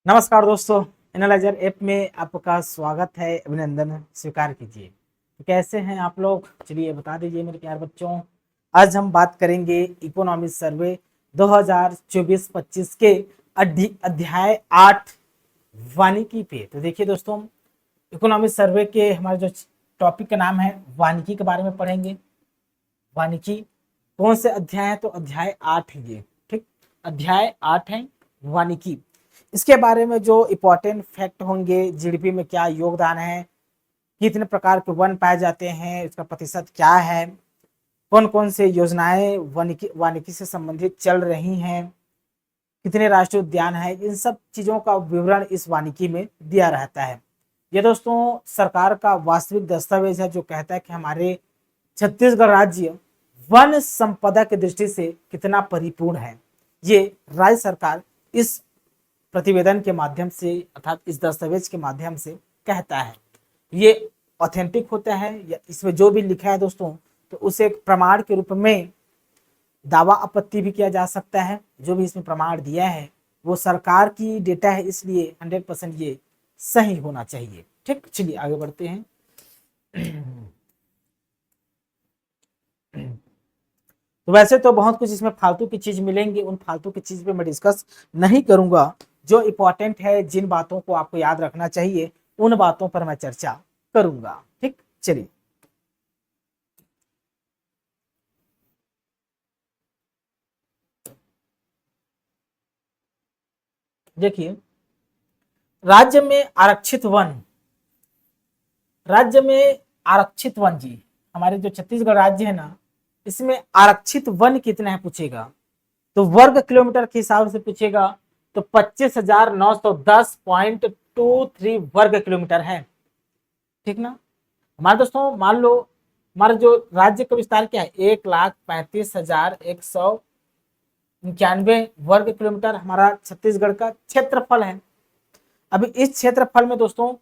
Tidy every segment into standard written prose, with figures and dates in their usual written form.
नमस्कार दोस्तों, analyser app में आपका स्वागत है। अभिनंदन स्वीकार कीजिए। तो कैसे हैं आप लोग? चलिए बता दीजिए मेरे प्यारे बच्चों। आज हम बात करेंगे इकोनॉमिक सर्वे 2024-25 के अध्याय 8 वानिकी पे। तो देखिए दोस्तों, इकोनॉमिक सर्वे के हमारे जो टॉपिक का नाम है वानिकी के बारे में पढ़ेंगे। वानिकी कौन से अध्याय है? तो अध्याय 8 है ये। ठीक, अध्याय 8 है वानिकी। इसके बारे में जो इंपॉर्टेंट फैक्ट होंगे, जीडीपी में क्या योगदान है, कितने प्रकार के वन पाए जाते हैं, इसका प्रतिशत क्या है, कौन कौन से योजनाएं वानिकी से संबंधित चल रही हैं, कितने राष्ट्रीय उद्यान है, इन सब चीजों का विवरण इस वानिकी में दिया रहता है। ये दोस्तों सरकार का वास्तविक दस्तावेज है जो कहता है कि हमारे छत्तीसगढ़ राज्य वन संपदा की दृष्टि से कितना परिपूर्ण है। ये राज्य सरकार इस प्रतिवेदन के माध्यम से अर्थात इस दस्तावेज के माध्यम से कहता है। ये ऑथेंटिक होता है या इसमें जो भी लिखा है दोस्तों, तो उसे एक प्रमाण के रूप में दावा आपत्ति भी किया जा सकता है। जो भी इसमें प्रमाण दिया है वो सरकार की डेटा है, इसलिए 100% ये सही होना चाहिए। ठीक, चलिए आगे बढ़ते हैं। तो वैसे तो बहुत कुछ इसमें फालतू की चीज मिलेंगी, उन फालतू की चीज पे मैं डिस्कस नहीं करूंगा। जो इंपॉर्टेंट है, जिन बातों को आपको याद रखना चाहिए, उन बातों पर मैं चर्चा करूंगा। ठीक, चलिए देखिए, राज्य में आरक्षित वन, राज्य में आरक्षित वन जी, हमारे जो छत्तीसगढ़ राज्य है ना, इसमें आरक्षित वन कितना है पूछेगा तो वर्ग किलोमीटर के हिसाब से पूछेगा तो 25,910.23 वर्ग किलोमीटर है। ठीक ना। हमारे दोस्तों मान लो हमारा जो राज्य का विस्तार क्या है, 1,35,191 वर्ग किलोमीटर हमारा छत्तीसगढ़ का क्षेत्रफल है। अभी इस क्षेत्रफल में दोस्तों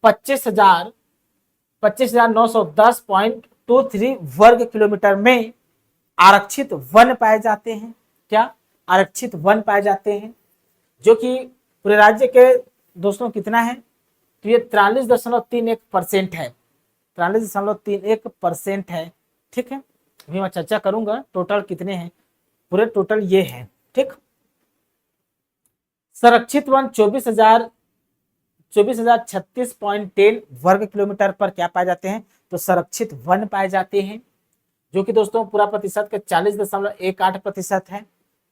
25,910.23 वर्ग किलोमीटर में आरक्षित वन पाए जाते हैं। क्या आरक्षित वन पाए जाते हैं? जो कि पूरे राज्य के दोस्तों कितना है, तो ये 43.31% है। 43.31% है। ठीक है, अभी मैं चर्चा करूंगा टोटल कितने हैं, पूरे टोटल ये है। ठीक, संरक्षित वन 24,036.10 वर्ग किलोमीटर पर क्या पाए जाते हैं, तो संरक्षित वन पाए जाते हैं। जो कि दोस्तों पूरा प्रतिशत का 40.18% है।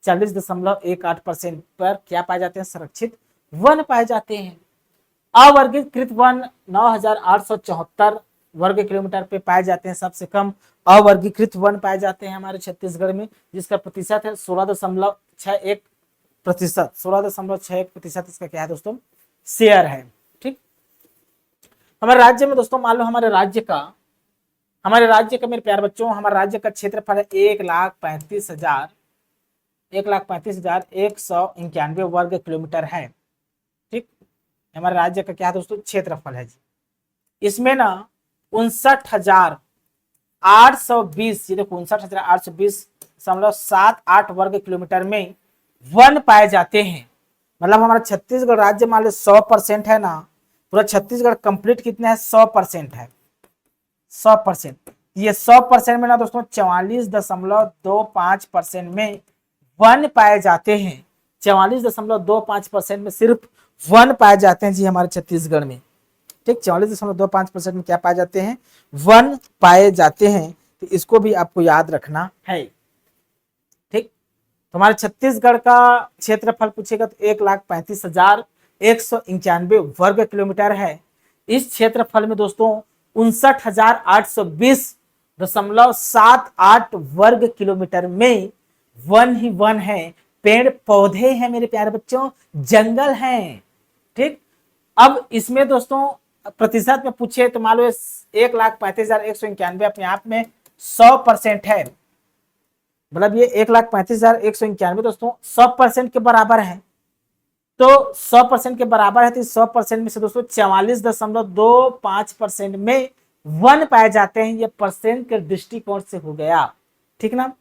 40.18% पर क्या पाए जाते हैं, संरक्षित वन पाए जाते हैं। अवर्गीकृत वन 9,874 वर्ग किलोमीटर पे पाए जाते हैं। सबसे कम अवर्गीकृत वन पाए जाते हैं हमारे छत्तीसगढ़ में, जिसका प्रतिशत है 16.61%। 16.61% इसका क्या है दोस्तों, शेयर है। ठीक, हमारे राज्य में दोस्तों मान लो हमारे राज्य का मेरे प्यारे बच्चों, हमारे राज्य का क्षेत्रफल है 1,35,191 वर्ग किलोमीटर है। ठीक, हमारे राज्य का क्या है दोस्तों, क्षेत्रफल है जी। इसमें ना 59,820, ये देखो 59,820.78 वर्ग किलोमीटर में वन पाए जाते हैं। मतलब हमारा छत्तीसगढ़ राज्य मान लो 100% है ना, पूरा छत्तीसगढ़ कंप्लीट कितना है, 100% है। 100%, ये 100% में ना दोस्तों 44.25% में वन पाए जाते हैं। 44.25% में सिर्फ वन पाए जाते हैं जी हमारे छत्तीसगढ़ में। ठीक, 44.25% में क्या पाए जाते हैं, वन पाए जाते हैं। तो इसको भी आपको याद रखना है। ठीक, तो हमारे छत्तीसगढ़ का क्षेत्रफल पूछेगा तो 1,35,191 वर्ग किलोमीटर है। इस क्षेत्रफल में दोस्तों 59,820.78 वर्ग किलोमीटर में वन ही वन है, पेड़ पौधे हैं मेरे प्यारे बच्चों, जंगल हैं। ठीक, अब इसमें दोस्तों प्रतिशत में पूछे तो मान लो 1,35,191 अपने आप में 100% है। मतलब ये 1,35,191 दोस्तों 100% के बराबर है। तो 100% के बराबर है, तो 100% में से दोस्तों 44.25% में वन पाए जाते हैं। ये परसेंट के दृष्टिकोण से हो गया। ठीक ना।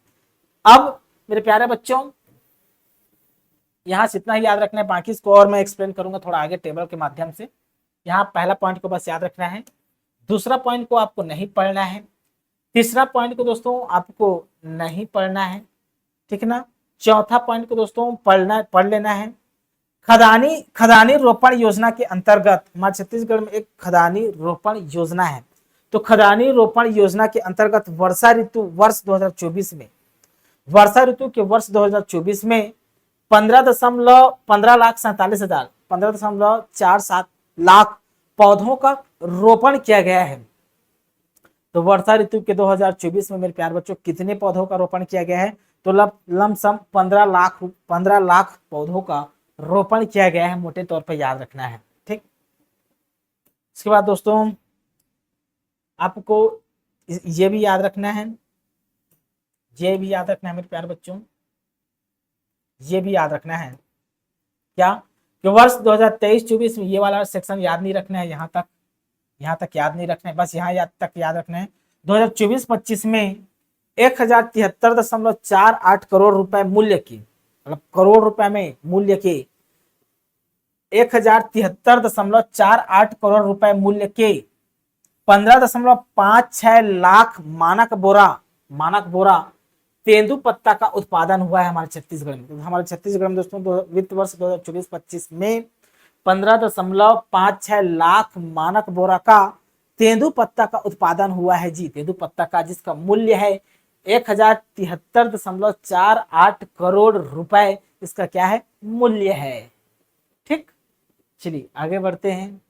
अब मेरे प्यारे बच्चों यहाँ से इतना ही याद रखना है, बाकी इसको और मैं एक्सप्लेन करूंगा थोड़ा आगे टेबल के माध्यम से। यहाँ पहला पॉइंट को बस याद रखना है, दूसरा पॉइंट को आपको नहीं पढ़ना है, तीसरा पॉइंट को दोस्तों आपको नहीं पढ़ना है, ठीक है ना। चौथा पॉइंट को दोस्तों पढ़ लेना है। खदानी रोपण योजना के अंतर्गत हमारे छत्तीसगढ़ में एक खदानी रोपण योजना है। तो खदानी रोपण योजना के अंतर्गत वर्षा ऋतु वर्ष 2024 में, वर्षा ऋतु के वर्ष 2024 में 15,47,हजार लाख पौधों का रोपण किया गया है। तो वर्षा ऋतु के 2024 में मेरे प्यारे बच्चों कितने पौधों का रोपण किया गया है? तो लमसम 15 लाख पौधों का रोपण किया गया है, मोटे तौर पर याद रखना है, ठीक। इसके बाद दोस्तों आपको ये भी याद रखना है, ये भी याद रखना है मेरे प्यारे बच्चों, ये भी याद रखना है क्या कि वर्ष 2023-24 में ये वाला सेक्शन याद नहीं रखना है, यहाँ तक याद नहीं रखना है, बस यहाँ तक याद रखना है। 2024-25 में 1073.48 करोड़ रुपए मूल्य की, मतलब करोड़ रुपए में मूल्य के 1073.48 करोड़ रुपए मूल्य के 15.56 लाख मानक बोरा तेंदुपत्ता का उत्पादन हुआ है हमारे छत्तीसगढ़ में। तो हमारे छत्तीसगढ़ में दोस्तों वित्त वर्ष 2024-25 में 15.56 लाख मानक बोरा का तेंदुपत्ता का उत्पादन हुआ है जी, तेंदुपत्ता का, जिसका मूल्य है 1073.48 करोड़ रुपए, इसका क्या है? मूल्य है, ठीक। चलिए आगे बढ़ते हैं।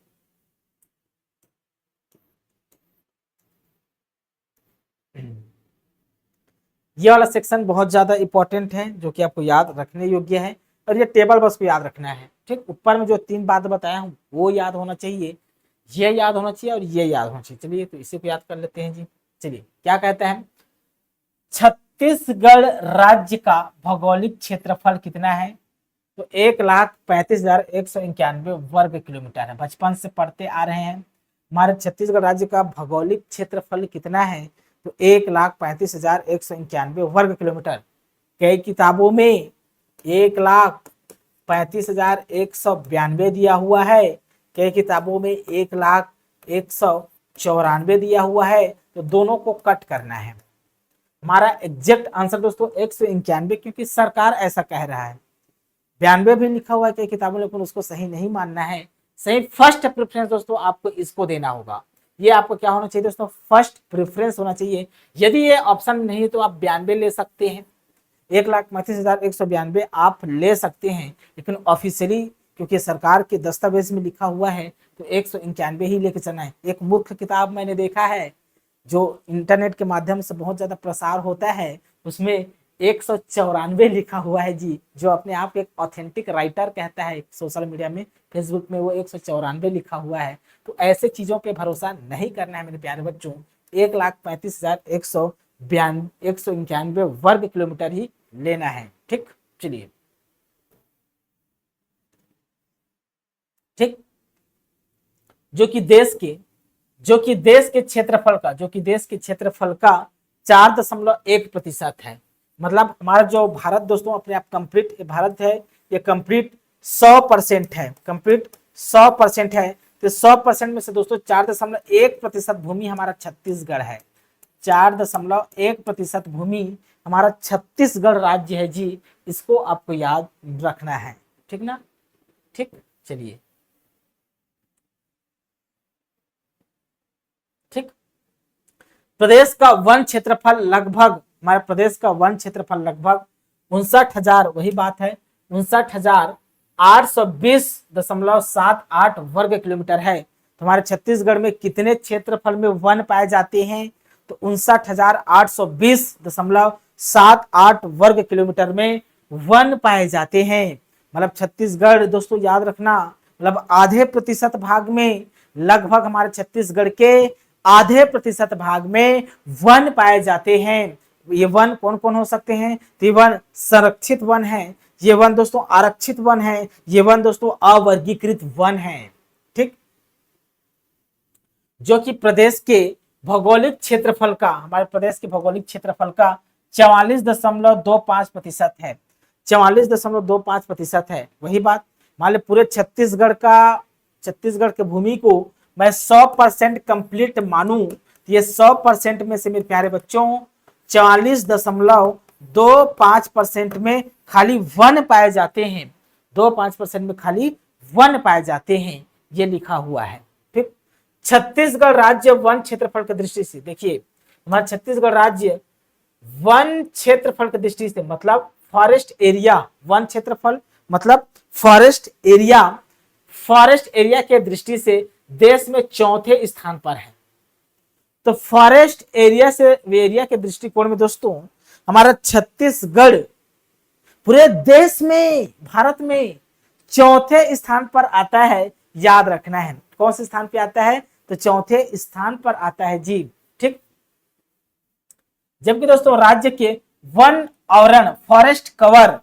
ये वाला सेक्शन बहुत ज्यादा इंपॉर्टेंट है, जो कि आपको याद रखने योग्य है, और ये टेबल बस को याद रखना है, ठीक। ऊपर में जो 3 बात बताया हूँ वो याद होना चाहिए, ये याद होना चाहिए और ये याद होना चाहिए। चलिए तो इसी को याद कर लेते हैं जी। चलिए क्या कहते हैं, छत्तीसगढ़ राज्य का भौगोलिक क्षेत्रफल कितना है? तो 1,35,191 वर्ग किलोमीटर है। बचपन से पढ़ते आ रहे हैं, हमारे छत्तीसगढ़ राज्य का भौगोलिक क्षेत्रफल कितना है? तो 1,35,191 वर्ग किलोमीटर। कई किताबों में 1,35,192 दिया हुआ है, कई किताबों में 1,01,94 दिया हुआ है, तो दोनों को कट करना है। हमारा एग्जैक्ट आंसर दोस्तों 191, क्योंकि सरकार ऐसा कह रहा है। 92 भी लिखा हुआ है कई किताबों में, लेकिन उसको सही नहीं मानना है। सही फर्स्ट प्रेफरेंस दोस्तों आपको इसको देना होगा। ये आपको क्या होना चाहिए दोस्तों? फर्स्ट प्रेफरेंस होना चाहिए। यदि ये ऑप्शन नहीं है तो आप 92 ले सकते हैं, 1,35,192 आप ले सकते हैं, लेकिन ऑफिशियली क्योंकि सरकार के दस्तावेज में लिखा हुआ है तो 191 ही लेके चलना है। एक मूर्ख किताब मैंने देखा है जो इंटरनेट के माध्यम से बहुत ज्यादा प्रसार होता है, उसमें 194 लिखा हुआ है जी, जो अपने आप एक ऑथेंटिक राइटर कहता है सोशल मीडिया में, फेसबुक में, वो 194 लिखा हुआ है। तो ऐसे चीजों पे भरोसा नहीं करना है मेरे प्यारे बच्चों। 1,35,191 वर्ग किलोमीटर ही लेना है, ठीक। चलिए ठीक, जो कि देश के क्षेत्रफल का 4.1% है। मतलब हमारा जो भारत दोस्तों अपने आप कंप्लीट भारत है, ये कंप्लीट 100% है, कंप्लीट 100% है। तो 100% में से दोस्तों 4.1% भूमि हमारा छत्तीसगढ़ है। 4.1% भूमि हमारा छत्तीसगढ़ राज्य है जी, इसको आपको याद रखना है, ठीक ना, ठीक। चलिए ठीक, प्रदेश का वन क्षेत्रफल लगभग, हमारे प्रदेश का वन क्षेत्रफल लगभग 59,000, वही बात है 59,820.78 वर्ग किलोमीटर है। तो हमारे छत्तीसगढ़ में कितने क्षेत्रफल में वन पाए जाते हैं? तो 59,820.78 वर्ग किलोमीटर में वन पाए जाते हैं। मतलब छत्तीसगढ़ दोस्तों याद रखना, मतलब आधे प्रतिशत भाग में, लगभग हमारे छत्तीसगढ़ के आधे प्रतिशत भाग में वन पाए जाते हैं। ये वन कौन कौन हो सकते हैं? तो ये वन संरक्षित वन है, ये वन दोस्तों आरक्षित वन है, ये वन दोस्तों अवर्गीकृत वन है, ठीक। जो कि प्रदेश के भौगोलिक क्षेत्रफल का, हमारे प्रदेश के भौगोलिक क्षेत्रफल का 44.25% है। 44.25% है। वही बात मान लो पूरे छत्तीसगढ़ के भूमि को मैं 100% कंप्लीट मानूं तो ये 100% में से मेरे प्यारे बच्चों 44.25% में खाली वन पाए जाते हैं। 25% में खाली वन पाए जाते हैं, ये लिखा हुआ है। ठीक, छत्तीसगढ़ राज्य वन क्षेत्रफल की दृष्टि से देखिए, हमारा छत्तीसगढ़ राज्य वन क्षेत्रफल की दृष्टि से मतलब फॉरेस्ट एरिया, वन क्षेत्रफल मतलब फॉरेस्ट एरिया के दृष्टि से देश में चौथे स्थान पर है। तो फॉरेस्ट एरिया के दृष्टिकोण में दोस्तों हमारा छत्तीसगढ़ पूरे देश में, भारत में चौथे स्थान पर आता है। याद रखना है कौन से स्थान पे आता है, तो चौथे स्थान पर आता है जी। ठीक, जबकि दोस्तों राज्य के वन आवरण फॉरेस्ट कवर,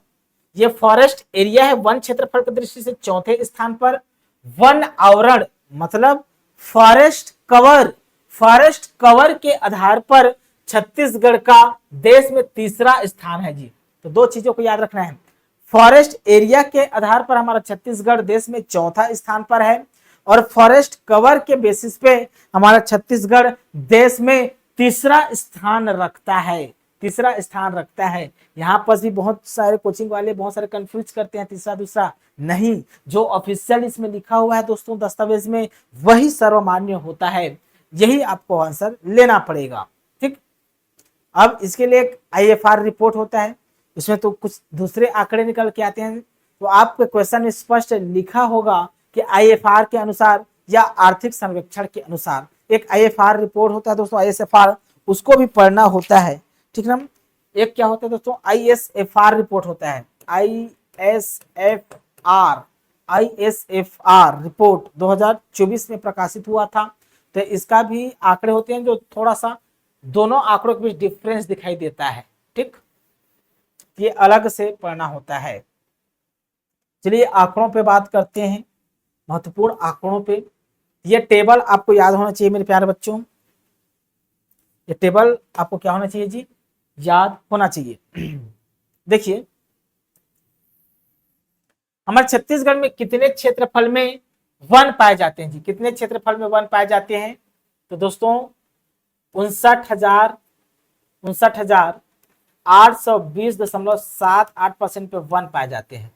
ये फॉरेस्ट एरिया है वन क्षेत्रफल की दृष्टि से चौथे स्थान पर। वन आवरण मतलब फॉरेस्ट कवर के आधार पर छत्तीसगढ़ का देश में तीसरा स्थान है जी। तो दो चीजों को याद रखना है, फॉरेस्ट एरिया के आधार पर हमारा छत्तीसगढ़ देश में चौथा स्थान पर है और फॉरेस्ट कवर के बेसिस पे हमारा छत्तीसगढ़ देश में तीसरा स्थान रखता है। यहाँ पर भी बहुत सारे कोचिंग वाले बहुत सारे कंफ्यूज करते हैं तीसरा दूसरा, नहीं, जो ऑफिशियल इसमें लिखा हुआ है दोस्तों दस्तावेज में वही सर्वमान्य होता है, यही आपको आंसर लेना पड़ेगा। ठीक, अब इसके लिए एक IFR रिपोर्ट होता है, इसमें तो कुछ दूसरे आंकड़े निकल के आते हैं। तो आपके क्वेश्चन में स्पष्ट लिखा होगा कि IFR के अनुसार या आर्थिक सर्वेक्षण के अनुसार एक IFR रिपोर्ट होता है दोस्तों, ISFR, उसको भी पढ़ना होता है। ठीक ना, एक क्या होता है दोस्तों ISFR रिपोर्ट होता है, ISFR रिपोर्ट 2024 में प्रकाशित हुआ था। तो इसका भी आंकड़े होते हैं जो थोड़ा सा दोनों आंकड़ों के बीच डिफरेंस दिखाई देता है। ठीक, ये अलग से पढ़ना होता है। चलिए आंकड़ों पे बात करते हैं, महत्वपूर्ण आंकड़ों पे। ये टेबल आपको याद होना चाहिए मेरे प्यारे बच्चों, ये टेबल आपको क्या होना चाहिए जी, याद होना चाहिए। देखिए हमारे छत्तीसगढ़ में कितने क्षेत्रफल में वन पाए जाते हैं जी, कितने क्षेत्रफल में वन पाए जाते हैं, तो दोस्तों 59,820.78% पे वन पाए जाते हैं।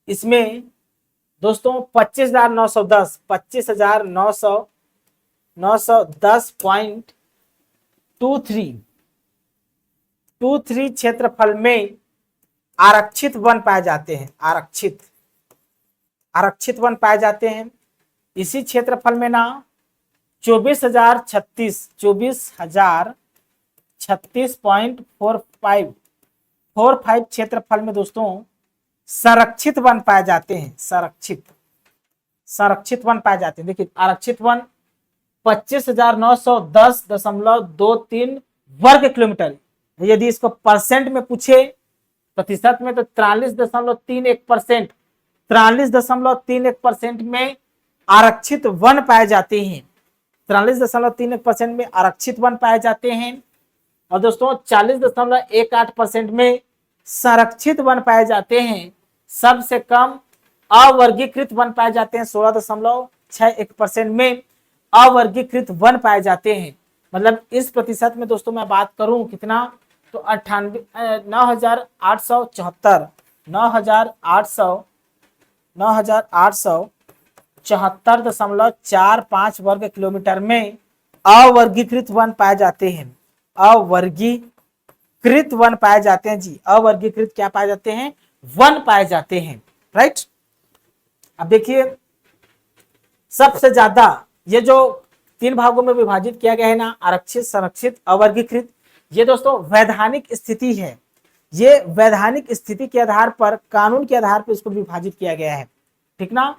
इसमें दोस्तों 25,910.23 क्षेत्रफल में आरक्षित वन पाए जाते हैं। आरक्षित वन पाए जाते हैं। इसी क्षेत्रफल में ना 24,036.45 क्षेत्रफल में दोस्तों संरक्षित वन पाए जाते हैं। संरक्षित वन पाए जाते हैं। देखिए आरक्षित वन 25,910.23 वर्ग किलोमीटर, यदि इसको परसेंट में पूछे प्रतिशत में तो 43.31%, 43.31% में आरक्षित वन पाए जाते हैं। 43.31% में आरक्षित वन पाए जाते हैं और दोस्तों 40.18% में संरक्षित वन पाए जाते हैं। सबसे कम अवर्गीकृत वन पाए जाते हैं। 16.61% में अवर्गीकृत वन पाए जाते हैं। मतलब इस प्रतिशत में दोस्तों मैं बात करूं कितना, तो 9,874.45 वर्ग किलोमीटर में अवर्गीकृत वन पाए जाते हैं। अवर्गीकृत वन पाए जाते हैं जी, अवर्गीकृत क्या पाए जाते हैं, वन पाए जाते हैं। राइट, अब देखिए सबसे ज्यादा ये जो 3 भागों में विभाजित किया गया है ना, आरक्षित, संरक्षित, अवर्गीकृत, ये दोस्तों वैधानिक स्थिति है। ये वैधानिक स्थिति के आधार पर, कानून के आधार पर इसको विभाजित किया गया है। ठीक ना,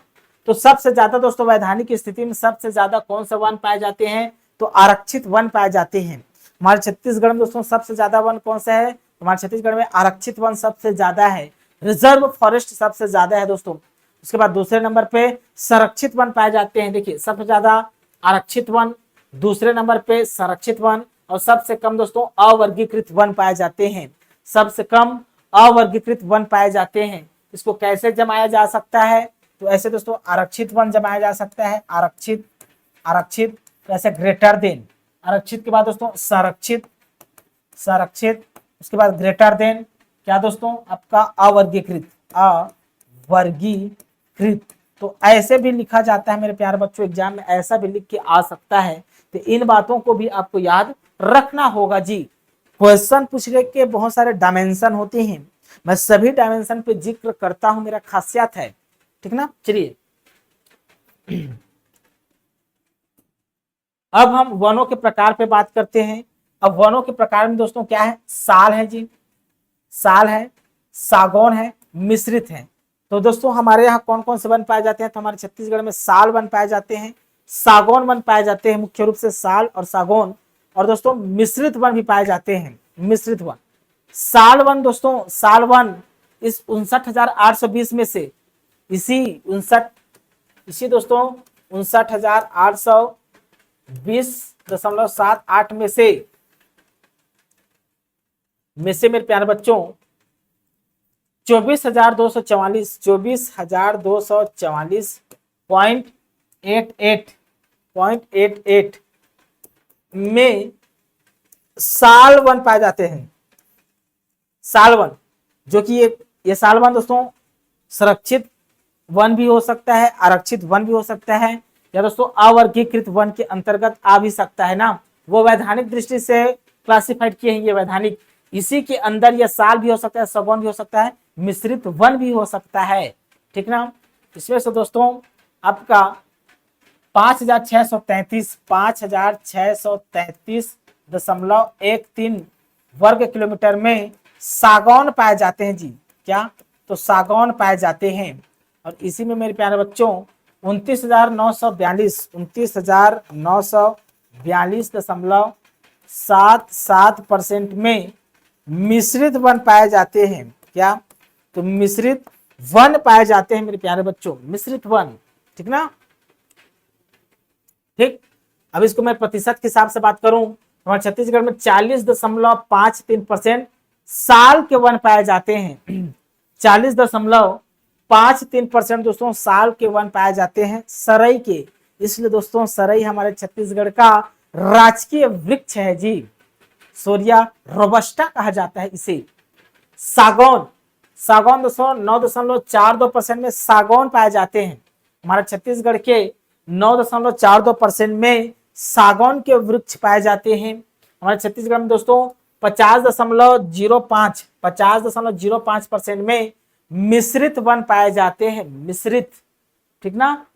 तो सबसे ज्यादा दोस्तों वैधानिक स्थिति में सबसे ज्यादा कौन से वन पाए जाते हैं, तो आरक्षित वन पाए जाते हैं। हमारे छत्तीसगढ़ में दोस्तों सबसे ज्यादा वन कौन सा है, हमारे छत्तीसगढ़ में आरक्षित वन सबसे ज्यादा है। रिजर्व फॉरेस्ट सबसे ज्यादा है दोस्तों। उसके बाद दूसरे नंबर पे संरक्षित वन पाए जाते हैं। देखिए सबसे ज्यादा आरक्षित वन, दूसरे नंबर पे संरक्षित वन और सबसे कम दोस्तों अवर्गीकृत वन पाए जाते हैं। सबसे कम अवर्गीकृत वन पाए जाते हैं। इसको कैसे जमाया जा सकता है, तो ऐसे दोस्तों आरक्षित वन जमाया जा सकता है। आरक्षित, आरक्षित ऐसे ग्रेटर देन, आरक्षित के बाद दोस्तों संरक्षित, संरक्षित, उसके बाद ग्रेटर देन क्या दोस्तों आपका अवर्गीकृत, अवर्गीकृत। तो ऐसे भी लिखा जाता है मेरे प्यारे बच्चों, एग्जाम में ऐसा भी लिख के आ सकता है। तो इन बातों को भी आपको याद रखना होगा जी। क्वेश्चन पूछने के बहुत सारे डायमेंशन होते हैं, मैं सभी डायमेंशन पे जिक्र करता हूं, मेरा खासियत है, ठीक ना। चलिए अब हम वनों के प्रकार पे बात करते हैं। अब वनों के प्रकार में दोस्तों क्या है, साल है जी, साल है, सागौन है, मिश्रित है। तो दोस्तों हमारे यहाँ कौन कौन से वन पाए जाते हैं, तो हमारे छत्तीसगढ़ में साल वन पाए जाते हैं, सागौन वन पाए जाते हैं, मुख्य रूप से साल और सागौन। और दोस्तों मिश्रित वन भी पाए जाते हैं, मिश्रित वन। साल वन दोस्तों, साल वन इस 59,820 में से इसी दोस्तों 59,820.78 में से मेरे प्यारे बच्चों 24,244.88 में साल वन पाए जाते हैं। साल वन जो कि ये साल वन दोस्तों संरक्षित वन भी हो सकता है, आरक्षित वन भी हो सकता है, या दोस्तों अवर्गीकृत वन के अंतर्गत आ भी सकता है ना। वो वैधानिक दृष्टि से क्लासिफाइड किए हैं ये वैधानिक, इसी के अंदर ये साल भी हो सकता है, सागौन भी हो सकता है, मिश्रित वन भी हो सकता है, ठीक ना। इसमें से दोस्तों आपका 5,633.13 वर्ग किलोमीटर में सागौन पाए जाते हैं जी। क्या, तो सागौन पाए जाते हैं। और इसी में मेरे प्यारे बच्चों 29,942.77% में मिश्रित वन पाए जाते हैं। क्या, तो मिश्रित वन पाए जाते हैं मेरे प्यारे बच्चों, मिश्रित वन, ठीक ना। ठीक, अब इसको मैं प्रतिशत के हिसाब से बात करूं, हमारे छत्तीसगढ़ में 40.53% साल के वन पाए जाते हैं। 40.53% दोस्तों साल के वन पाए जाते हैं सरई के। इसलिए दोस्तों सरई हमारे छत्तीसगढ़ का राजकीय वृक्ष है जी, सोरिया रोबस्टा कहा जाता है इसे। सागौन, सागौन दोस्तों 9.42% में सागौन पाए जाते हैं। हमारे छत्तीसगढ़ के 9.42% में सागौन के वृक्ष पाए जाते हैं। हमारे छत्तीसगढ़ में दोस्तों 50.05% में मिश्रित वन पाए जाते हैं, मिश्रित, ठीक ना।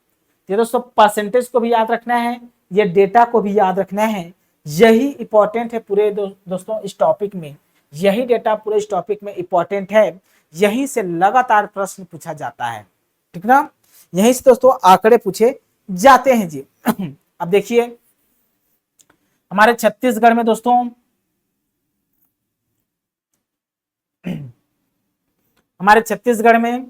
ये दोस्तों परसेंटेज को भी याद रखना है, ये डेटा को भी याद रखना है, यही इंपॉर्टेंट है पूरे दोस्तों इस टॉपिक में, यही डेटा पूरे इस टॉपिक में इंपॉर्टेंट है, यहीं से लगातार प्रश्न पूछा जाता है, ठीक ना। यहीं से दोस्तों आंकड़े पूछे जाते हैं जी। अब देखिए हमारे छत्तीसगढ़ में दोस्तों हमारे छत्तीसगढ़ में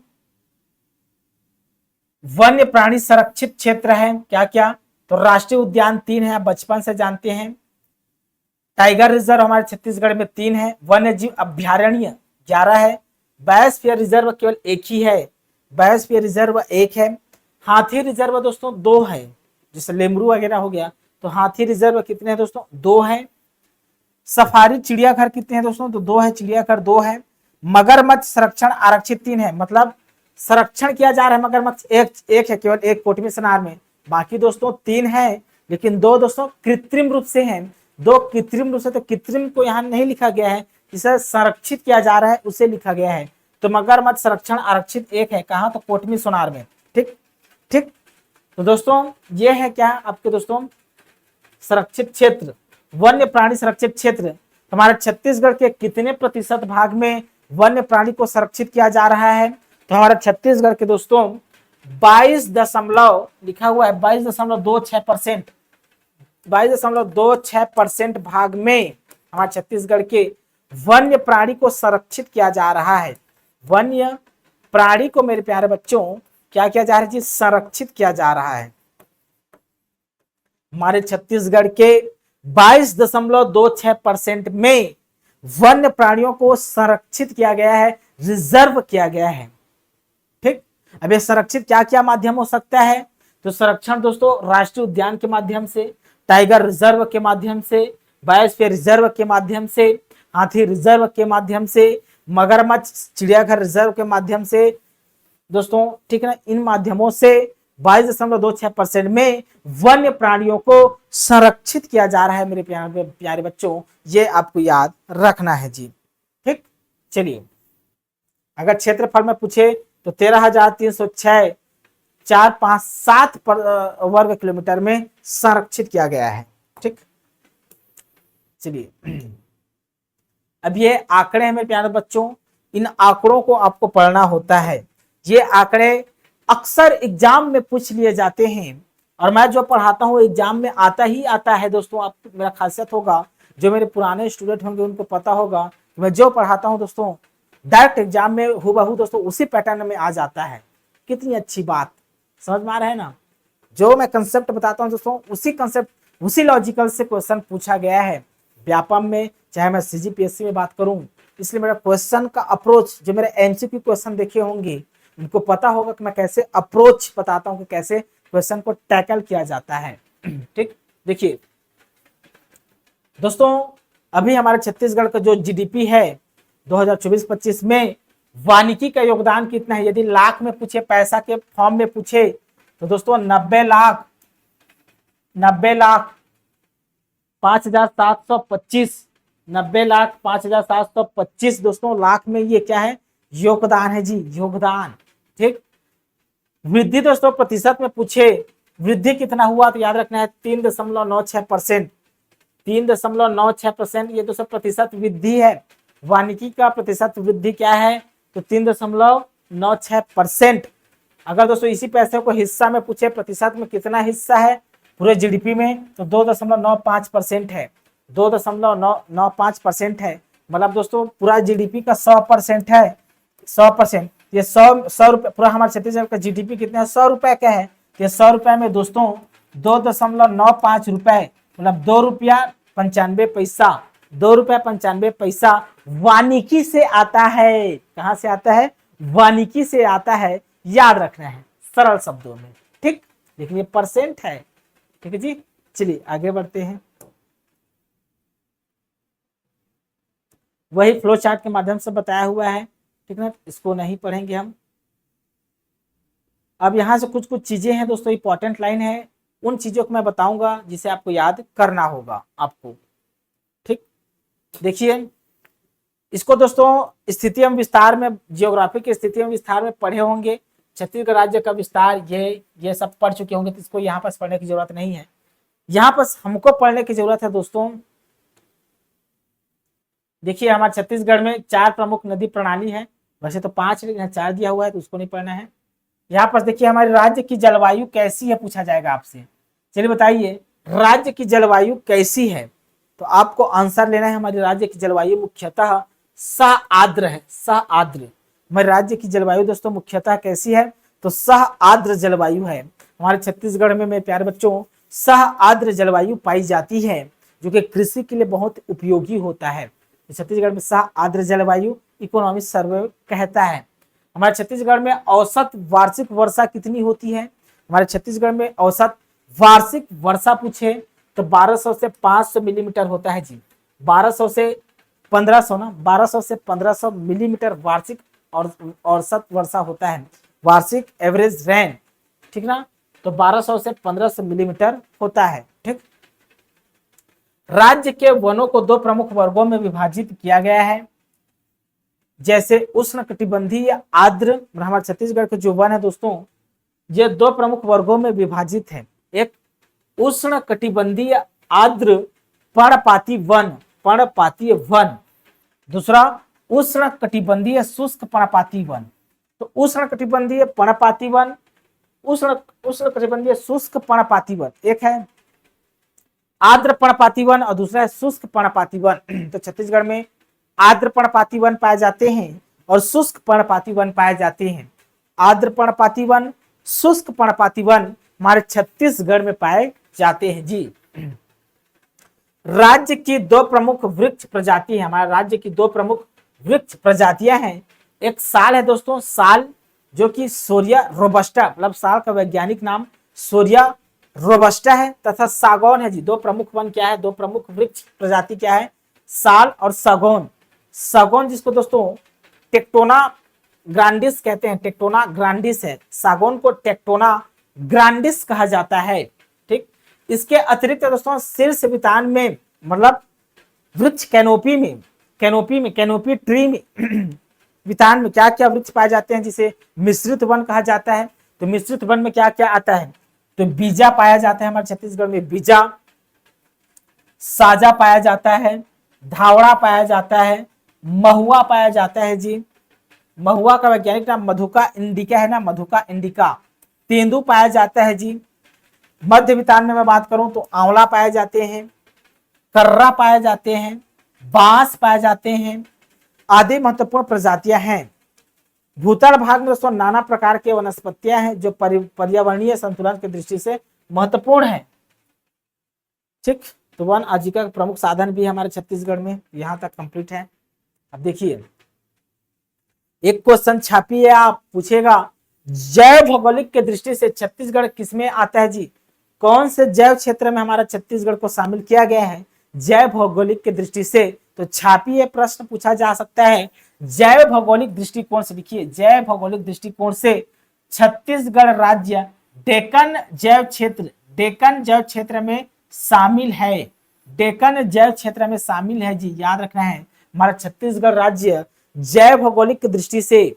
वन्य प्राणी संरक्षित क्षेत्र है क्या क्या, तो राष्ट्रीय उद्यान 3 है, आप बचपन से जानते हैं। टाइगर रिजर्व हमारे छत्तीसगढ़ में 3 है, वन्य जीव अभ्यारण्य 11 है, बायोस्फीयर रिजर्व केवल एक ही है, बायोस्फीयर रिजर्व 1 है। हाथी रिजर्व दोस्तों 2 है, जैसे लेमरू वगैरह हो गया, तो हाथी रिजर्व कितने हैं दोस्तों, 2 है। सफारी चिड़ियाघर कितने हैं दोस्तों, तो 2 है, चिड़ियाघर 2 है। मगरमच्छ संरक्षण आरक्षित 3 है, मतलब संरक्षण किया जा रहा है मगरमच्छ एक है, केवल एक कोटमी सनार में, बाकी दोस्तों 3 है, लेकिन 2 दोस्तों कृत्रिम रूप से हैं, 2 कृत्रिम रूप से, तो कृत्रिम को यहाँ नहीं लिखा गया है, जिसे संरक्षित किया जा रहा है उसे लिखा गया है। तो मगरमच्छ संरक्षण आरक्षित 1 है, कहाँ, तो कोटमी सोनार में, ठीक ठीक। तो दोस्तों ये है क्या आपके दोस्तों संरक्षित क्षेत्र, वन्य प्राणी संरक्षित क्षेत्र। हमारे छत्तीसगढ़ के कितने प्रतिशत भाग में वन्य प्राणी को संरक्षित किया जा रहा है, तो हमारे छत्तीसगढ़ के दोस्तों 22 लिखा हुआ है 22.26%, 22.26% भाग में हमारे छत्तीसगढ़ के वन्य प्राणी को संरक्षित किया जा रहा है। वन्य प्राणी को मेरे प्यारे बच्चों क्या किया जा रहा है जी, संरक्षित किया जा रहा है। हमारे छत्तीसगढ़ के 22.26% में वन्य प्राणियों को संरक्षित किया गया है, रिजर्व किया गया है। ठीक, अब ये संरक्षित क्या क्या माध्यम हो सकता है? तो संरक्षण दोस्तों राष्ट्रीय उद्यान के माध्यम से, टाइगर रिजर्व के माध्यम से, बायोस्फीयर रिजर्व के माध्यम से, हाथी रिजर्व के माध्यम से, मगरमच्छ चिड़ियाघर रिजर्व के माध्यम से दोस्तों, ठीक है ना। इन माध्यमों से 22.26% में वन्य प्राणियों को संरक्षित किया जा रहा है मेरे प्यारे बच्चों, ये आपको याद रखना है जी। ठीक, चलिए अगर क्षेत्रफल में पूछे तो 13,306 457 वर्ग किलोमीटर में संरक्षित किया गया है। ठीक, चलिए अब ये आंकड़े हैं मेरे प्यारे बच्चों, इन आंकड़ों को आपको पढ़ना होता है। ये आंकड़े अक्सर एग्जाम में पूछ लिए जाते हैं और मैं जो पढ़ाता हूँ एग्जाम में आता ही आता है दोस्तों। आप मेरा खासियत होगा, जो मेरे पुराने स्टूडेंट होंगे उनको पता होगा कि मैं जो पढ़ाता हूँ दोस्तों डायरेक्ट एग्जाम में हूबहू दोस्तों उसी पैटर्न में आ जाता है। कितनी अच्छी बात, समझ में आ रहा है ना। जो मैं कंसेप्ट बताता हूँ दोस्तों उसी कंसेप्ट उसी लॉजिकल से क्वेश्चन पूछा गया है व्यापम में, चाहे मैं सीजीपीएससी में बात करूं। इसलिए मेरा क्वेश्चन का अप्रोच, जो मेरे एमसीक्यू क्वेश्चन देखे होंगे उनको पता होगा कि मैं कैसे अप्रोच बताता हूं कि कैसे क्वेश्चन को टैकल किया जाता है। ठीक, देखिए दोस्तों अभी हमारे छत्तीसगढ़ का जो जीडीपी है 2024-25 में वानिकी का योगदान कितना है? यदि लाख में पूछे, पैसा के फॉर्म में पूछे तो दोस्तों 90 लाख 5,725 90 लाख 5,725 दोस्तों लाख में ये क्या है? योगदान है जी, योगदान। ठीक, वृद्धि दोस्तों प्रतिशत में पूछे वृद्धि कितना हुआ तो याद रखना है 3.96%। 3.96% ये दोस्तों प्रतिशत वृद्धि है। वानिकी का प्रतिशत वृद्धि क्या है? तो 3.96%। अगर दोस्तों इसी पैसे को हिस्सा में पूछे प्रतिशत में कितना हिस्सा है पूरे जीडीपी में, तो 2.95% है। 2.95% है, मतलब दोस्तों पूरा जीडीपी का 100% है। 100%, ये 100 रुपए, पूरा हमारे छत्तीसगढ़ का जीडीपी कितना है? 100 रुपए का है। ये 100 रुपए में दोस्तों 2.95 रुपए, मतलब 2 रुपया 95 पैसा, 2 रुपया 95 पैसा वानिकी से आता है। कहां से आता है? वानिकी से आता है, याद रखना है सरल शब्दों में। ठीक, लेकिन ये परसेंट है। ठीक है जी, चलिए आगे बढ़ते हैं। वही फ्लो चार्ट के माध्यम से बताया हुआ है, ठीक है ना, इसको नहीं पढ़ेंगे हम। अब यहां से कुछ कुछ चीजें हैं दोस्तों, इंपॉर्टेंट लाइन है, उन चीजों को मैं बताऊंगा जिसे आपको याद करना होगा आपको। ठीक, देखिए इसको दोस्तों स्थिति एवं विस्तार में, जियोग्राफी की स्थिति एवं विस्तार में पढ़े होंगे। छत्तीसगढ़ राज्य का विस्तार ये सब पढ़ चुके होंगे, तो इसको यहाँ पर पढ़ने की जरूरत नहीं है। यहाँ पर हमको पढ़ने की जरूरत है दोस्तों, देखिए हमारे छत्तीसगढ़ में 4 प्रमुख नदी प्रणाली है, वैसे तो 5 लेकिन 4 दिया हुआ है तो उसको नहीं पढ़ना है। यहाँ पर देखिए हमारे राज्य की जलवायु कैसी है, पूछा जाएगा आपसे। चलिए बताइए राज्य की जलवायु कैसी है, तो आपको आंसर लेना है हमारे राज्य की जलवायु मुख्यतः सह आर्द्र है। सह आर्द्र हमारे राज्य की जलवायु दोस्तों मुख्यतः कैसी है? तो सह आर्द्र जलवायु है। हमारे छत्तीसगढ़ में मेरे प्यारे बच्चों सह आर्द्र जलवायु पाई जाती है, जो कि कृषि के लिए बहुत उपयोगी होता है। छत्तीसगढ़ में सह आर्द्र जलवायु इकोनॉमिक सर्वे कहता है। हमारे छत्तीसगढ़ में औसत वार्षिक वर्षा कितनी होती है? हमारे छत्तीसगढ़ में औसत वार्षिक वर्षा पूछे तो 1200 से 500 मिलीमीटर होता है जी। 1200 से 1500 ना, 1200 से 1500 मिलीमीटर वार्षिक और औसत वर्षा होता है, वार्षिक एवरेज रेन। ठीक ना, तो 1200 से 1500 मिलीमीटर होता है। ठीक, राज्य के वनों को 2 प्रमुख वर्गों में विभाजित किया गया है, जैसे उष्ण कटिबंधीय आर्द्र। हमारे छत्तीसगढ़ के जो वन है दोस्तों ये 2 प्रमुख वर्गों में विभाजित है। एक उष्ण कटिबंधीय आर्द्र पर्णपाती वन, पर्णपातीय वन। दूसरा उष्ण कटिबंधीय शुष्क पर्णपाती वन। तो उष्ण कटिबंधीय पर्णपाती वन, उष्ण कटिबंधीय शुष्क पर्णपाती वन, एक है आर्द्र पर्णपाती वन और दूसरा है शुष्क पर्णपाती वन। तो छत्तीसगढ़ में आर्द्र पर्णपाती वन पाए जाते हैं और शुष्क पर्णपाती वन पाए जाते हैं। आर्द्र पर्णपाती वन, शुष्क पर्णपाती वन हमारे छत्तीसगढ़ में पाए जाते हैं जी। राज्य की दो प्रमुख वृक्ष प्रजाति है, हमारे राज्य की दो प्रमुख वृक्ष प्रजातियां हैं। एक साल है दोस्तों, साल, जो कि सोरिया रोबस्टा, मतलब साल का वैज्ञानिक नाम सोरिया रोबस्टा है, तथा सागौन है जी। दो प्रमुख वन क्या है, दो प्रमुख वृक्ष प्रजाति क्या है, साल और सागौन। सागौन जिसको दोस्तों टेक्टोना ग्रांडिस कहते हैं, टेक्टोना ग्रांडिस है, सागौन को टेक्टोना ग्रांडिस कहा जाता है। ठीक, इसके अतिरिक्त दोस्तों शीर्ष वितान में, मतलब वृक्ष कैनोपी ट्री में वितान में क्या क्या वृक्ष पाए जाते हैं, जिसे मिश्रित वन कहा जाता है। तो मिश्रित वन में क्या क्या आता है, तो बीजा पाया जाता है, हमारे छत्तीसगढ़ में बीजा, साजा पाया जाता है, धावड़ा पाया जाता है, महुआ पाया जाता है जी। महुआ का वैज्ञानिक नाम मधुका इंडिका है ना, मधुका इंडिका। तेंदू पाया जाता है जी। मध्य वितान में मैं बात करूं तो आंवला पाए जाते हैं, कर्रा पाए जाते हैं, बांस पाए जाते हैं, आदि महत्वपूर्ण प्रजातियां हैं। भूतल भाग में दोस्तों नाना प्रकार के वनस्पतियां हैं जो पर्यावरणीय संतुलन की दृष्टि से महत्वपूर्ण है। ठीक, तो वन आजीविका का प्रमुख साधन भी है हमारे छत्तीसगढ़ में। यहां तक कंप्लीट है। अब देखिए एक क्वेश्चन छापिए, आप पूछेगा जैव भौगोलिक के दृष्टि से छत्तीसगढ़ किसमें आता है जी, कौन से जैव क्षेत्र में हमारा छत्तीसगढ़ को शामिल किया गया है जैव भौगोलिक के दृष्टि से। तो छापिए, प्रश्न पूछा जा सकता है जैव भौगोलिक दृष्टिकोण से। देखिए जैव भौगोलिक दृष्टिकोण से छत्तीसगढ़ राज्य डेक्कन जैव क्षेत्र में शामिल है, डेक्कन जैव क्षेत्र में शामिल है जी, याद रखना है। हमारा छत्तीसगढ़ राज्य जैव भौगोलिक दृष्टि से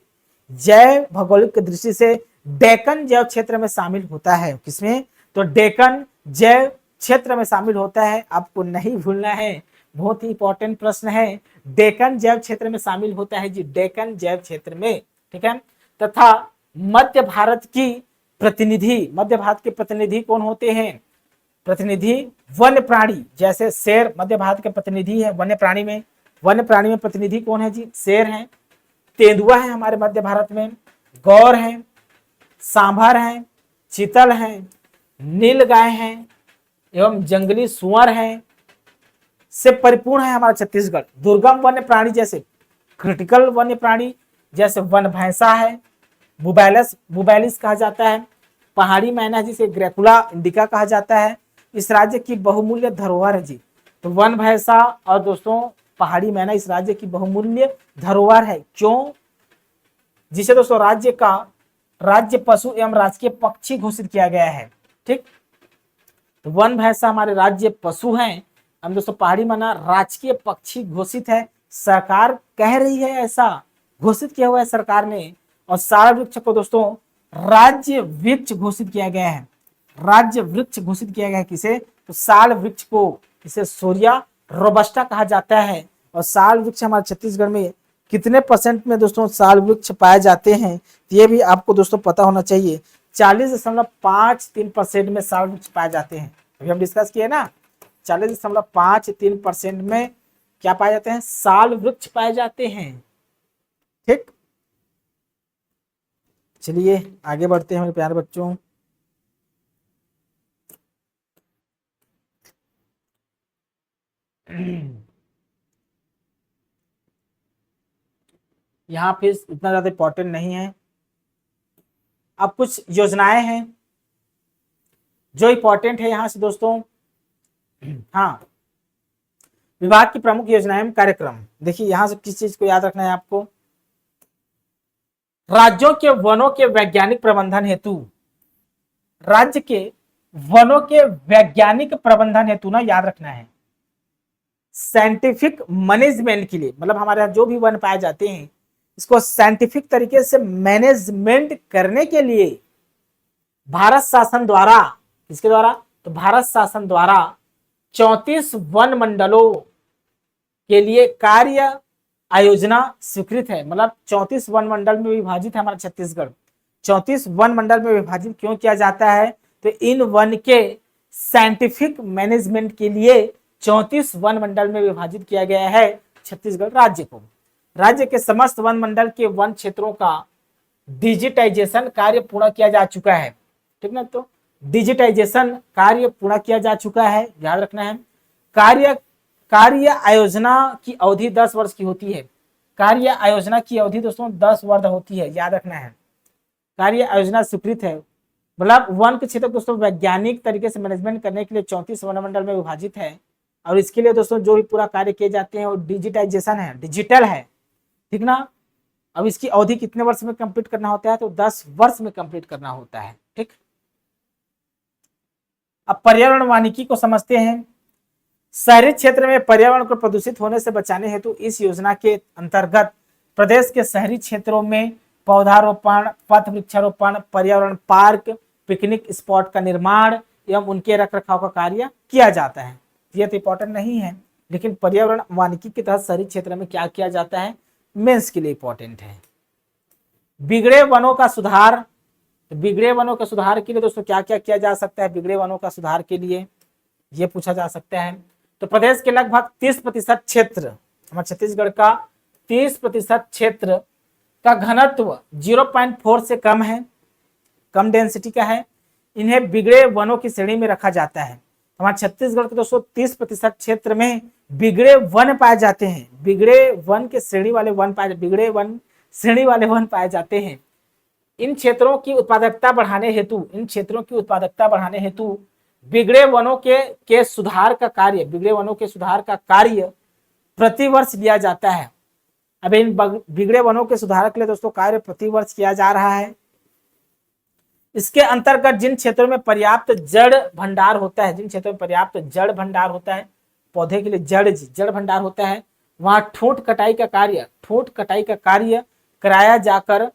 डेक्कन जैव क्षेत्र में शामिल होता है। किसमें, तो डेक्कन जैव क्षेत्र में शामिल होता है। आपको नहीं भूलना है, बहुत ही इंपॉर्टेंट प्रश्न है। डेक्कन जैव क्षेत्र में शामिल होता है जी, डेक्कन जैव क्षेत्र में। ठीक है, तथा मध्य भारत के प्रतिनिधि कौन होते हैं, प्रतिनिधि वन्य प्राणी, जैसे शेर मध्य भारत के प्रतिनिधि है। वन्य प्राणी में प्रतिनिधि कौन है जी, शेर है। तेंदुआ है हमारे मध्य भारत में, गौर है, सांभर है, चीतल है, नीलगाय है एवं जंगली सुअर है से परिपूर्ण है हमारा छत्तीसगढ़। दुर्गम वन्य प्राणी जैसे क्रिटिकल वन्य प्राणी जैसे वन भैंसा है, बुबैलिस कहा जाता है, पहाड़ी मैना जिसे ग्रैकुला इंडिका कहा जाता है। इस राज्य की बहुमूल्य धरोहर है जी। तो वन भैंसा और दोस्तों पहाड़ी मैना इस राज्य की बहुमूल्य धरोहर है। क्यों, जिसे दोस्तों राज्य पशु एवं राजकीय पक्षी घोषित किया गया है। ठीक, तो वन भैंसा हमारे राज्य पशु हैं, हम दोस्तों पहाड़ी मैना राजकीय पक्षी घोषित है। सरकार कह रही है, ऐसा घोषित किया हुआ है सरकार ने। और साल वृक्ष को दोस्तों राज्य वृक्ष घोषित किया गया है, राज्य वृक्ष घोषित किया गया है। किसे, तो साल वृक्ष को, इसे सोरिया रोबस्टा कहा जाता है। और साल वृक्ष हमारे छत्तीसगढ़ में कितने परसेंट में दोस्तों साल वृक्ष पाए जाते हैं, ये भी आपको दोस्तों पता होना चाहिए। 40.53% में साल वृक्ष पाए जाते हैं। अभी हम डिस्कस किए ना, 40.53% में क्या पाए जाते हैं, साल वृक्ष पाए जाते हैं। ठीक, चलिए आगे बढ़ते हैं मेरे प्यारे बच्चों। यहाँ फिर इतना ज्यादा इंपॉर्टेंट नहीं है। अब कुछ योजनाएं हैं जो इंपॉर्टेंट है यहाँ से दोस्तों। हाँ, विभाग की प्रमुख योजनाएं कार्यक्रम। देखिए यहाँ से किस चीज को याद रखना है आपको, राज्यों के वनों के वैज्ञानिक प्रबंधन हेतु, राज्य के वनों के वैज्ञानिक प्रबंधन हेतु ना याद रखना है, साइंटिफिक मैनेजमेंट के लिए, मतलब हमारे यहाँ जो भी वन पाए जाते हैं इसको साइंटिफिक तरीके से मैनेजमेंट करने के लिए भारत शासन द्वारा, किसके द्वारा, तो भारत शासन द्वारा 34 वन मंडलों के लिए कार्य आयोजना स्वीकृत है। मतलब 34 वन मंडल में विभाजित है हमारा छत्तीसगढ़। 34 वन मंडल में विभाजित क्यों किया जाता है, तो इन वन के साइंटिफिक मैनेजमेंट के लिए 34 वन मंडल में विभाजित किया गया है छत्तीसगढ़ राज्य को। राज्य के समस्त वन मंडल के वन क्षेत्रों का डिजिटाइजेशन कार्य पूरा किया जा चुका है। ठीक ना, तो डिजिटाइजेशन कार्य पूरा किया जा चुका है, याद रखना है। कार्य कार्य आयोजना की अवधि 10 वर्ष की होती है। कार्य आयोजना की अवधि दोस्तों 10 वर्ष होती है, याद रखना है। कार्य आयोजना स्वीकृत है, मतलब वन के क्षेत्र दोस्तों वैज्ञानिक तरीके से मैनेजमेंट करने के लिए 34 वन मंडल में विभाजित है। और इसके लिए दोस्तों जो भी पूरा कार्य किए जाते हैं वो डिजिटाइजेशन है, डिजिटल है, ठीक ना। अब इसकी अवधि कितने वर्ष में कंप्लीट करना होता है, तो 10 वर्ष में कंप्लीट करना होता है, ठीक। अब पर्यावरण वानिकी को समझते हैं। शहरी क्षेत्र में पर्यावरण को प्रदूषित होने से बचाने हेतु इस योजना के अंतर्गत प्रदेश के शहरी क्षेत्रों में पौधारोपण, पथ वृक्षारोपण, पर्यावरण पार्क, पिकनिक स्पॉट का निर्माण एवं उनके रखरखाव का कार्य किया जाता है। ये तो इंपॉर्टेंट नहीं है, लेकिन पर्यावरण वानिकी के तहत शहरी क्षेत्र में क्या किया जाता है, मेंस के लिए इंपॉर्टेंट है। बिगड़े वनों का सुधार, बिगड़े वनों के सुधार के लिए दोस्तों क्या क्या किया जा सकता है, बिगड़े वनों का सुधार के लिए ये पूछा जा सकता है। तो प्रदेश के लगभग 30% क्षेत्र, हमारे छत्तीसगढ़ का 30% क्षेत्र का घनत्व 0.4 से कम है, कम डेंसिटी का है। इन्हें बिगड़े वनों की श्रेणी में रखा जाता है। हमारे छत्तीसगढ़ के दोस्तों 30% क्षेत्र में बिगड़े वन पाए जाते हैं, बिगड़े वन के श्रेणी वाले वन पाए, बिगड़े वन श्रेणी वाले वन पाए जाते हैं। इन क्षेत्रों की उत्पादकता बढ़ाने हेतु, इन क्षेत्रों की उत्पादकता बढ़ाने हेतु बिगड़े वनों के सुधार का कार्य, बिगड़े वनों के सुधार का कार्य प्रतिवर्ष लिया जाता है। अब इन बिगड़े वनों के सुधार के लिए दोस्तों कार्य प्रतिवर्ष किया जा रहा है। इसके अंतर्गत जिन क्षेत्रों में पर्याप्त जड़ भंडार होता है, जिन क्षेत्रों में पर्याप्त जड़ भंडार होता है, पौधे के लिए जड़ भंडार होता है, वहां ठूंठ कटाई का कार्य कराया जाकर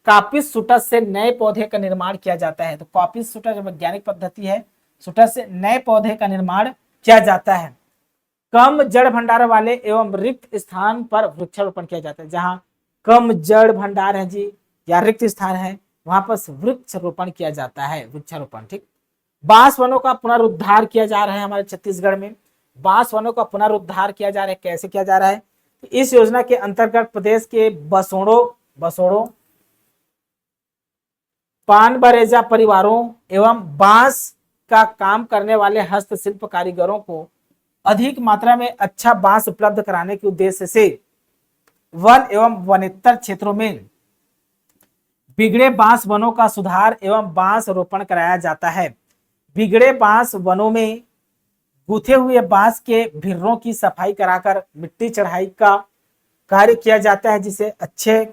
कॉपिस शूटस से नए पौधे का निर्माण किया जाता है। तो कॉपिस शूटस वैज्ञानिक पद्धति है, शूटस से नए पौधे का निर्माण किया जाता है। कम जड़ भंडार वाले एवं रिक्त स्थान पर वृक्षारोपण किया जाता है। जहां कम जड़ भंडार है जी या रिक्त स्थान है, वहां पर वृक्षारोपण किया जाता है, वृक्षारोपण, ठीक। बांस वनों का पुनरुद्धार किया जा रहा है हमारे छत्तीसगढ़ में, बांस वनों का पुनरुद्धार किया जा रहा है। कैसे किया जा रहा है, इस योजना के अंतर्गत प्रदेश के बसोड़ों पान बरेजा परिवारों एवं बांस का काम करने वाले हस्तशिल्प कारीगरों को अधिक मात्रा में अच्छा बांस उपलब्ध कराने के उद्देश्य से वन एवं वनेतर क्षेत्रों में बिगड़े बांस वनों का सुधार एवं बांस रोपण कराया जाता है। बिगड़े बांस वनों में गूथे हुए बांस के भिर्रों की सफाई कराकर मिट्टी चढ़ाई का कार्य किया जाता है, जिसे अच्छे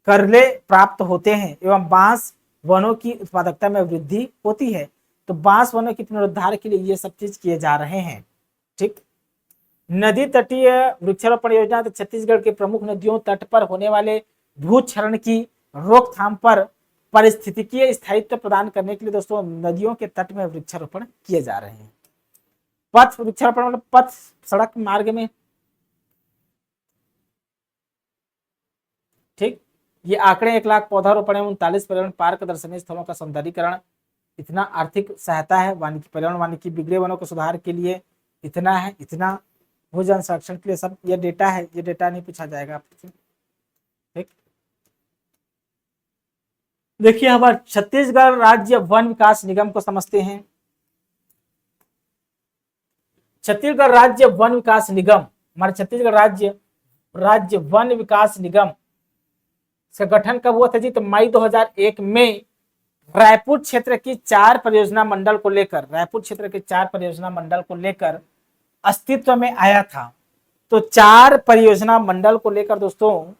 करले प्राप्त होते हैं एवं बांस वनों की उत्पादकता में वृद्धि होती है। तो बांस वनों के पुनरुद्धार के लिए ये सब चीज किए जा रहे हैं, ठीक। नदी तटीय वृक्षारोपण योजना, तो छत्तीसगढ़ के प्रमुख नदियों तट पर होने वाले भूक्षरण की रोकथाम पर पारिस्थितिकीय स्थायित्व प्रदान करने के लिए दोस्तों नदियों के तट में वृक्षारोपण किए जा रहे हैं। पथ वृक्षारोपण मतलब पथ, सड़क मार्ग में, ठीक। ये आंकड़े 1 लाख पौधारोपण एवं 39 पर्यावरण पार्क दर्शनीय स्थलों का सौंदर्यीकरण, इतना आर्थिक सहायता है वानिकी, पर्यावरण वानिकी, बिगड़े वनों के सुधार के लिए इतना है, इतना भूजल संरक्षण के लिए सब ये डेटा है, ये डेटा नहीं पूछा जाएगा आपसे, ठीक। देखिए हमारे छत्तीसगढ़ राज्य वन विकास निगम को समझते हैं। छत्तीसगढ़ राज्य वन विकास निगम, हमारे छत्तीसगढ़ राज्य वन विकास निगम का गठन कब हुआ था जी, तो मई 2001 में रायपुर क्षेत्र की 4 परियोजना मंडल को लेकर, रायपुर क्षेत्र के 4 परियोजना मंडल को लेकर अस्तित्व में आया था। तो 4 परियोजना मंडल को लेकर दोस्तों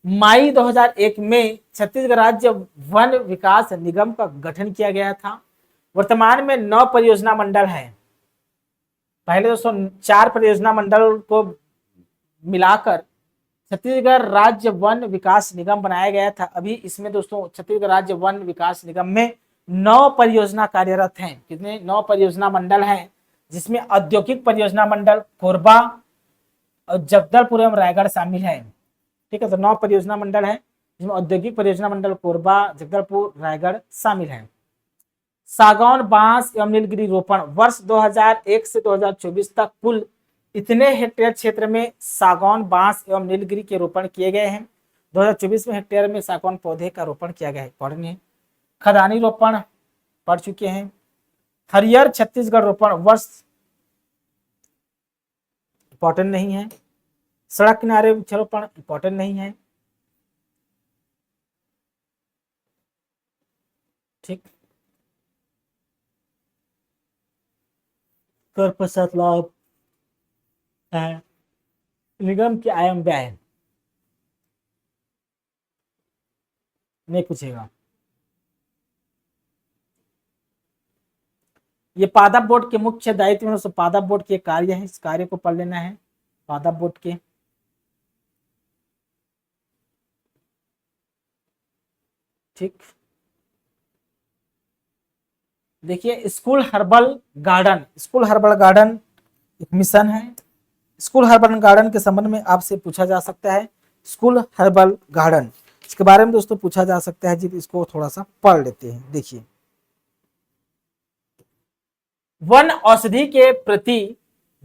मई 2001 में छत्तीसगढ़ राज्य वन विकास निगम का गठन किया गया था। वर्तमान में 9 परियोजना मंडल हैं। पहले दोस्तों 4 परियोजना मंडल को मिलाकर छत्तीसगढ़ राज्य वन विकास निगम बनाया गया था। अभी इसमें दोस्तों छत्तीसगढ़ राज्य वन विकास निगम में 9 परियोजना कार्यरत हैं। कितने? 9 परियोजना मंडल हैं, जिसमें औद्योगिक परियोजना मंडल कोरबा और जगदलपुर एवं रायगढ़ शामिल है। ठीक है, तो 9 परियोजना मंडल है, जिसमें औद्योगिक परियोजना मंडल कोरबा, जगदलपुर, रायगढ़ शामिल है। सागौन, बांस एवं नीलगिरी रोपण, वर्ष 2001 से 2024 तक कुल इतने हेक्टेयर क्षेत्र में सागौन, बांस एवं नीलगिरी के रोपण किए गए हैं। 2024 में हेक्टेयर में सागौन पौधे का रोपण किया गया है। पढ़ने खदानी रोपण पढ़ चुके हैं। हरियर छत्तीसगढ़ रोपण, वर्ष इंपॉर्टेंट नहीं है। सड़क किनारे वृक्षारोपण इंपॉर्टेंट नहीं है। ठीक, कर पश्चात लाभ है, निगम की आय व्यय नहीं पूछेगा। ये पादप बोर्ड के मुख्य दायित्व में से पादप बोर्ड के कार्य है, इस कार्य को पढ़ लेना है पादप बोर्ड के। ठीक, देखिए school herbal garden, school herbal garden एक मिशन है। स्कूल हर्बल गार्डन के संबंध में आपसे पूछा जा सकता है, स्कूल हर्बल गार्डन इसके बारे में दोस्तों पूछा जा सकता है जी, तो इसको थोड़ा सा पढ़ लेते हैं। देखिए, वन औषधि के प्रति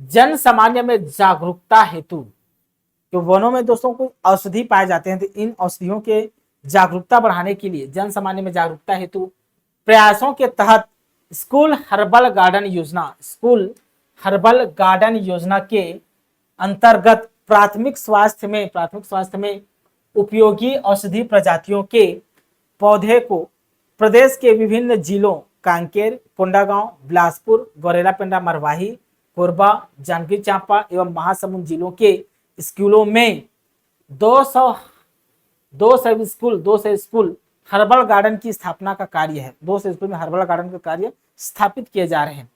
जन सामान्य में जागरूकता हेतु, जो वनों में दोस्तों को औषधि पाए जाते हैं, तो इन औषधियों के जागरूकता बढ़ाने के लिए जन सामान्य में जागरूकता हेतु प्रयासों के तहत स्कूल हर्बल गार्डन योजना, स्कूल हर्बल गार्डन योजना के अंतर्गत प्राथमिक स्वास्थ्य में उपयोगी औषधि प्रजातियों के पौधे को प्रदेश के विभिन्न जिलों कांकेर, कोंडागांव, बिलासपुर, गौरेला पेंडा, मरवाही, कोरबा, जांजगीर चांपा एवं महासमुंद जिलों के स्कूलों में 200 स्कूल हर्बल गार्डन की स्थापना का कार्य है। 200 स्कूल में हर्बल गार्डन का कार्य स्थापित किए जा रहे हैं।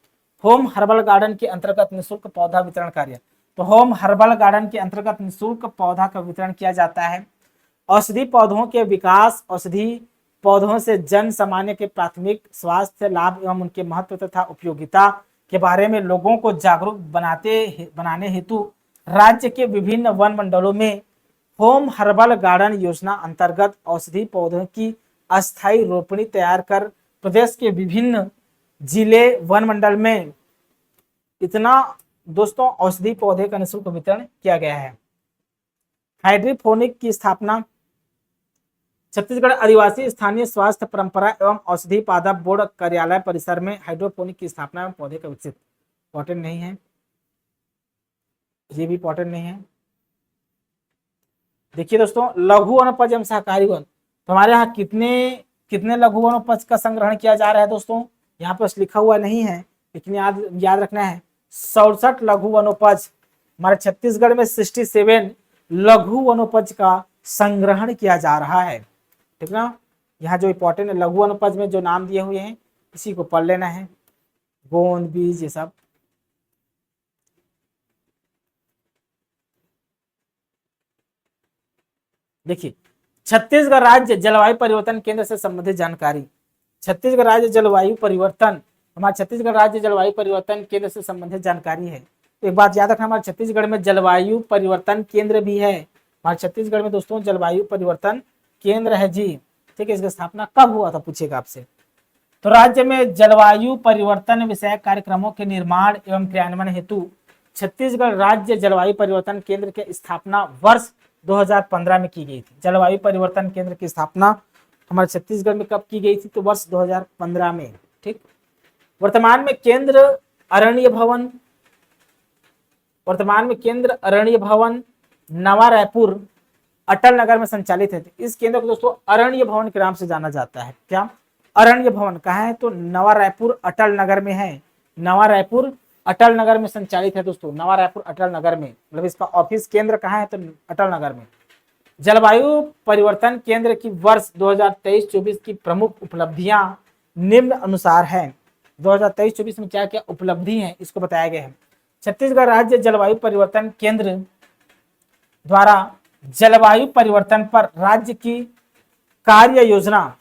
होम हर्बल गार्डन के अंतर्गत निःशुल्क पौधा वितरण कार्य, तो होम हर्बल गार्डन के अंतर्गत निःशुल्क पौधा का वितरण किया जाता है। औषधि पौधों के विकास, औषधि पौधों से जन सामान्य के प्राथमिक स्वास्थ्य लाभ एवं उनके महत्व तथा उपयोगिता के बारे में लोगों को जागरूक बनाने हेतु राज्य के विभिन्न वन मंडलों में होम हर्बल गार्डन योजना अंतर्गत औषधि पौधों की अस्थायी रोपणी तैयार कर प्रदेश के विभिन्न जिले वन मंडल में इतना दोस्तों औषधि पौधे का निःशुल्क वितरण किया गया है। हाइड्रोपोनिक की स्थापना, छत्तीसगढ़ आदिवासी स्थानीय स्वास्थ्य परंपरा एवं औषधि पादप बोर्ड कार्यालय परिसर में हाइड्रोपोनिक की स्थापना एवं पौधे का विकसित, इंपॉर्टेंट नहीं है, ये भी इंपॉर्टेंट नहीं है। देखिए दोस्तों, लघु वनोपज एवं सहकारी वन, तो हमारे यहाँ कितने लघु वनोपज का संग्रहण किया जा रहा है दोस्तों, यहाँ पर लिखा हुआ नहीं है, लेकिन याद रखना है 67 लघु वनोपज, हमारे छत्तीसगढ़ में 67 लघु वनोपज का संग्रहण किया जा रहा है। ठीक ना, यहाँ जो इंपॉर्टेंट है लघु वनोपज में जो नाम दिए हुए हैं इसी को पढ़ लेना है, गोंद, बीज, ये सब। देखिए, छत्तीसगढ़ राज्य जलवायु परिवर्तन केंद्र से संबंधित जानकारी, छत्तीसगढ़ राज्य जलवायु परिवर्तन, हमारे छत्तीसगढ़ राज्य जलवायु परिवर्तन केंद्र से संबंधित जानकारी है। एक बात याद रखना, हमारे छत्तीसगढ़ में जलवायु परिवर्तन केंद्र भी है, हमारे छत्तीसगढ़ में दोस्तों जलवायु परिवर्तन केंद्र है जी। ठीक है, इसकी स्थापना कब हुआ था पूछेगा आपसे, तो राज्य में जलवायु परिवर्तन विषयक कार्यक्रमों के निर्माण एवं क्रियान्वयन हेतु छत्तीसगढ़ राज्य जलवायु परिवर्तन केंद्र की स्थापना वर्ष 2015 में की गई थी। जलवायु परिवर्तन केंद्र की स्थापना हमारे छत्तीसगढ़ में कब की गई थी, तो वर्ष 2015 में। ठीक, वर्तमान में केंद्र अरण्य भवन नवा रायपुर अटल नगर में संचालित है। इस केंद्र को दोस्तों अरण्य भवन के नाम से जाना जाता है। क्या, अरण्य भवन कहाँ है, तो नवा रायपुर अटल नगर में है, नवा रायपुर अटल नगर में संचालित है दोस्तों, नवा रायपुर अटल नगर में, मतलब इसका ऑफिस केंद्र कहाँ है, तो अटल नगर में। जलवायु परिवर्तन केंद्र की वर्ष 2023-24 की प्रमुख उपलब्धियां निम्न अनुसार है। 2023-24 में क्या क्या उपलब्धि है इसको बताया गया है। छत्तीसगढ़ राज्य जलवायु परिवर्तन केंद्र द्वारा जलवायु परिवर्तन पर राज्य की कार्य योजना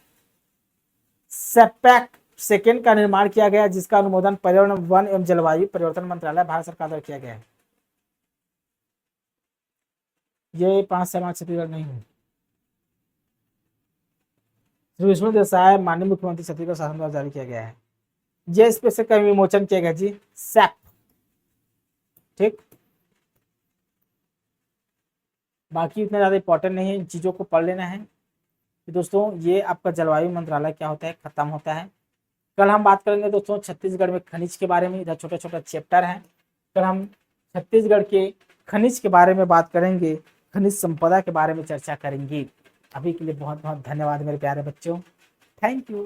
सेपैक सेकेंड का निर्माण किया गया, जिसका अनुमोदन पर्यावरण, वन एवं जलवायु परिवर्तन मंत्रालय भारत सरकार द्वारा किया गया है। ये 5 समाज छत्तीसगढ़ नहीं है। श्री विष्णु देसाई माननीय मुख्यमंत्री छत्तीसगढ़ शासन द्वारा जारी किया गया है। ये स्पेशल का विमोचन किया गया जी, सैप। ठीक, बाकी इतना ज्यादा इंपॉर्टेंट नहीं है, इन चीजों को पढ़ लेना है कि दोस्तों ये आपका जलवायु मंत्रालय क्या होता है, खत्म होता है। कल हम बात करेंगे दोस्तों छत्तीसगढ़ में खनिज के बारे में, इधर छोटा छोटा चैप्टर है। कल हम छत्तीसगढ़ के खनिज के बारे में बात करेंगे, खनिज संपदा के बारे में चर्चा करेंगे। अभी के लिए बहुत बहुत धन्यवाद मेरे प्यारे बच्चों, थैंक यू।